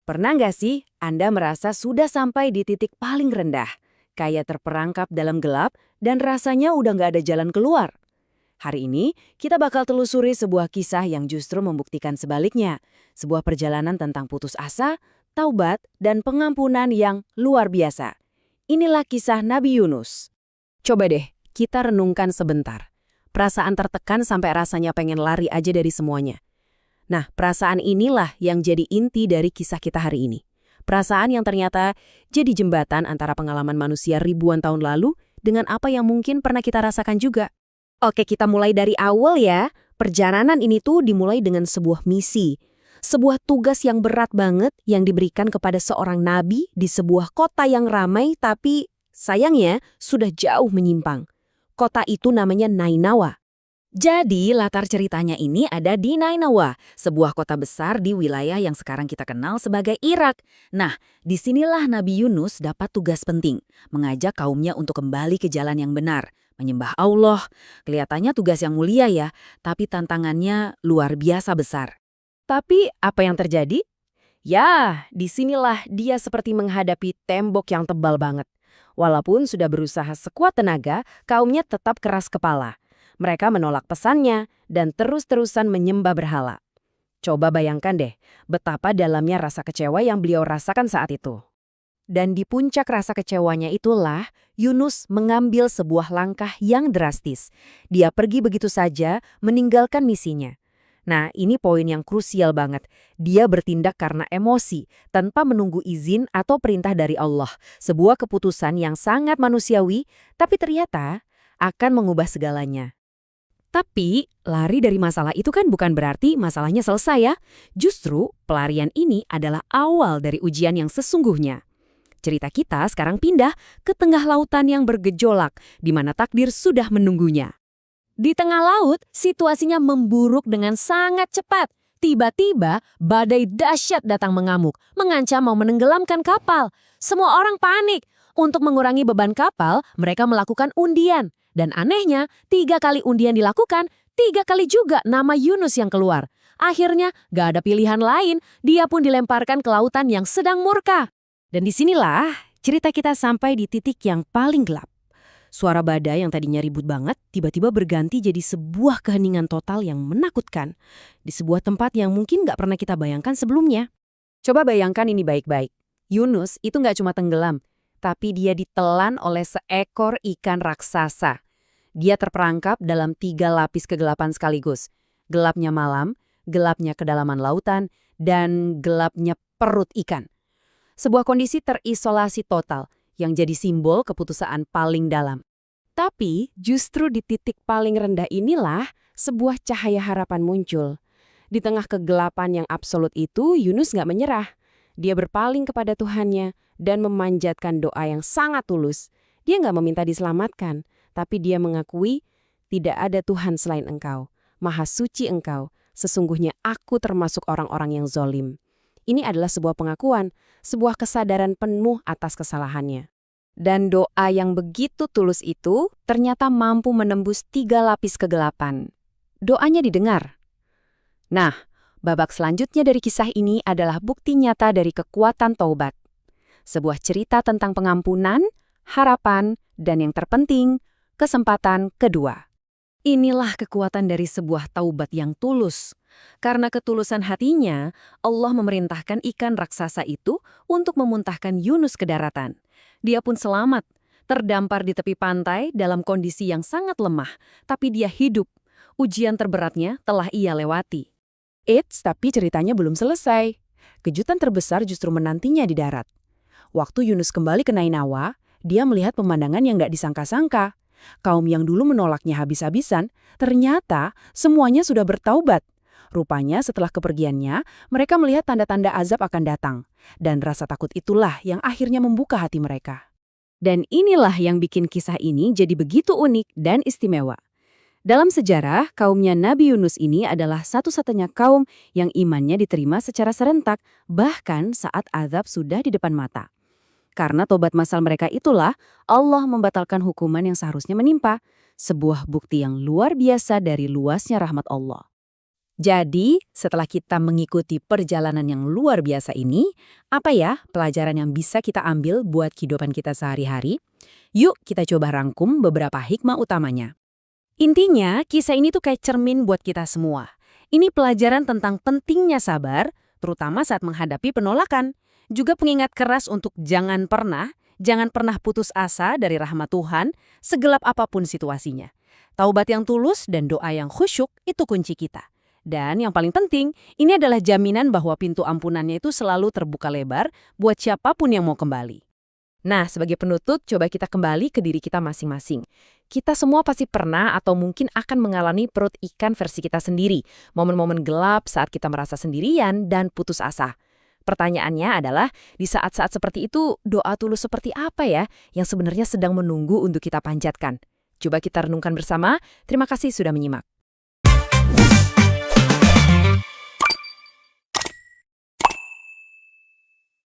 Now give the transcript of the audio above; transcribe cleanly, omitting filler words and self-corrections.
Pernah nggak sih Anda merasa sudah sampai di titik paling rendah, kayak terperangkap dalam gelap dan rasanya udah nggak ada jalan keluar? Hari ini, kita bakal telusuri sebuah kisah yang justru membuktikan sebaliknya. Sebuah perjalanan tentang putus asa, taubat, dan pengampunan yang luar biasa. Inilah kisah Nabi Yunus. Coba deh, kita renungkan sebentar. Perasaan tertekan sampai rasanya pengen lari aja dari semuanya. Nah, perasaan inilah yang jadi inti dari kisah kita hari ini. Perasaan yang ternyata jadi jembatan antara pengalaman manusia ribuan tahun lalu dengan apa yang mungkin pernah kita rasakan juga. Oke, kita mulai dari awal ya. Perjalanan ini tuh dimulai dengan sebuah misi. Sebuah tugas yang berat banget yang diberikan kepada seorang nabi di sebuah kota yang ramai tapi sayangnya sudah jauh menyimpang. Kota itu namanya Nainawa. Jadi, latar ceritanya ini ada di Nainawa, sebuah kota besar di wilayah yang sekarang kita kenal sebagai Irak. Nah, disinilah Nabi Yunus dapat tugas penting, mengajak kaumnya untuk kembali ke jalan yang benar, menyembah Allah. Kelihatannya tugas yang mulia ya, tapi tantangannya luar biasa besar. Tapi, apa yang terjadi? Ya, disinilah dia seperti menghadapi tembok yang tebal banget. Walaupun sudah berusaha sekuat tenaga, kaumnya tetap keras kepala. Mereka menolak pesannya dan terus-terusan menyembah berhala. Coba bayangkan deh, betapa dalamnya rasa kecewa yang beliau rasakan saat itu. Dan di puncak rasa kecewanya itulah, Yunus mengambil sebuah langkah yang drastis. Dia pergi begitu saja, meninggalkan misinya. Nah, ini poin yang krusial banget. Dia bertindak karena emosi, tanpa menunggu izin atau perintah dari Allah. Sebuah keputusan yang sangat manusiawi, tapi ternyata akan mengubah segalanya. Tapi, lari dari masalah itu kan bukan berarti masalahnya selesai ya. Justru, pelarian ini adalah awal dari ujian yang sesungguhnya. Cerita kita sekarang pindah ke tengah lautan yang bergejolak, di mana takdir sudah menunggunya. Di tengah laut, situasinya memburuk dengan sangat cepat. Tiba-tiba, badai dahsyat datang mengamuk, mengancam mau menenggelamkan kapal. Semua orang panik. Untuk mengurangi beban kapal, mereka melakukan undian. Dan anehnya, 3 kali undian dilakukan, 3 kali juga nama Yunus yang keluar. Akhirnya, gak ada pilihan lain, dia pun dilemparkan ke lautan yang sedang murka. Dan disinilah cerita kita sampai di titik yang paling gelap. Suara badai yang tadinya ribut banget, tiba-tiba berganti jadi sebuah keheningan total yang menakutkan. Di sebuah tempat yang mungkin gak pernah kita bayangkan sebelumnya. Coba bayangkan ini baik-baik. Yunus itu gak cuma tenggelam, tapi dia ditelan oleh seekor ikan raksasa. Dia terperangkap dalam 3 lapis kegelapan sekaligus. Gelapnya malam, gelapnya kedalaman lautan, dan gelapnya perut ikan. Sebuah kondisi terisolasi total yang jadi simbol keputusaan paling dalam. Tapi justru di titik paling rendah inilah sebuah cahaya harapan muncul. Di tengah kegelapan yang absolut itu, Yunus gak menyerah. Dia berpaling kepada Tuhannya dan memanjatkan doa yang sangat tulus. Dia gak meminta diselamatkan, tapi dia mengakui, tidak ada Tuhan selain Engkau. Maha suci Engkau, sesungguhnya aku termasuk orang-orang yang zolim. Ini adalah sebuah pengakuan, sebuah kesadaran penuh atas kesalahannya. Dan doa yang begitu tulus itu ternyata mampu menembus 3 lapis kegelapan. Doanya didengar. Nah, babak selanjutnya dari kisah ini adalah bukti nyata dari kekuatan taubat. Sebuah cerita tentang pengampunan, harapan, dan yang terpenting, kesempatan kedua. Inilah kekuatan dari sebuah taubat yang tulus. Karena ketulusan hatinya, Allah memerintahkan ikan raksasa itu untuk memuntahkan Yunus ke daratan. Dia pun selamat, terdampar di tepi pantai dalam kondisi yang sangat lemah, tapi dia hidup. Ujian terberatnya telah ia lewati. Tapi ceritanya belum selesai. Kejutan terbesar justru menantinya di darat. Waktu Yunus kembali ke Nainawa, dia melihat pemandangan yang gak disangka-sangka. Kaum yang dulu menolaknya habis-habisan, ternyata semuanya sudah bertaubat. Rupanya setelah kepergiannya, mereka melihat tanda-tanda azab akan datang. Dan rasa takut itulah yang akhirnya membuka hati mereka. Dan inilah yang bikin kisah ini jadi begitu unik dan istimewa. Dalam sejarah, kaumnya Nabi Yunus ini adalah satu-satunya kaum yang imannya diterima secara serentak, bahkan saat azab sudah di depan mata. Karena tobat massal mereka itulah, Allah membatalkan hukuman yang seharusnya menimpa, sebuah bukti yang luar biasa dari luasnya rahmat Allah. Jadi, setelah kita mengikuti perjalanan yang luar biasa ini, apa ya pelajaran yang bisa kita ambil buat kehidupan kita sehari-hari? Yuk kita coba rangkum beberapa hikmah utamanya. Intinya, kisah ini tuh kayak cermin buat kita semua. Ini pelajaran tentang pentingnya sabar, terutama saat menghadapi penolakan. Juga pengingat keras untuk jangan pernah putus asa dari rahmat Tuhan, segelap apapun situasinya. Taubat yang tulus dan doa yang khusyuk itu kunci kita. Dan yang paling penting, ini adalah jaminan bahwa pintu ampunannya itu selalu terbuka lebar buat siapapun yang mau kembali. Nah, sebagai penutup, coba kita kembali ke diri kita masing-masing. Kita semua pasti pernah atau mungkin akan mengalami perut ikan versi kita sendiri, momen-momen gelap saat kita merasa sendirian dan putus asa. Pertanyaannya adalah, di saat-saat seperti itu, doa tulus seperti apa ya yang sebenarnya sedang menunggu untuk kita panjatkan? Coba kita renungkan bersama. Terima kasih sudah menyimak.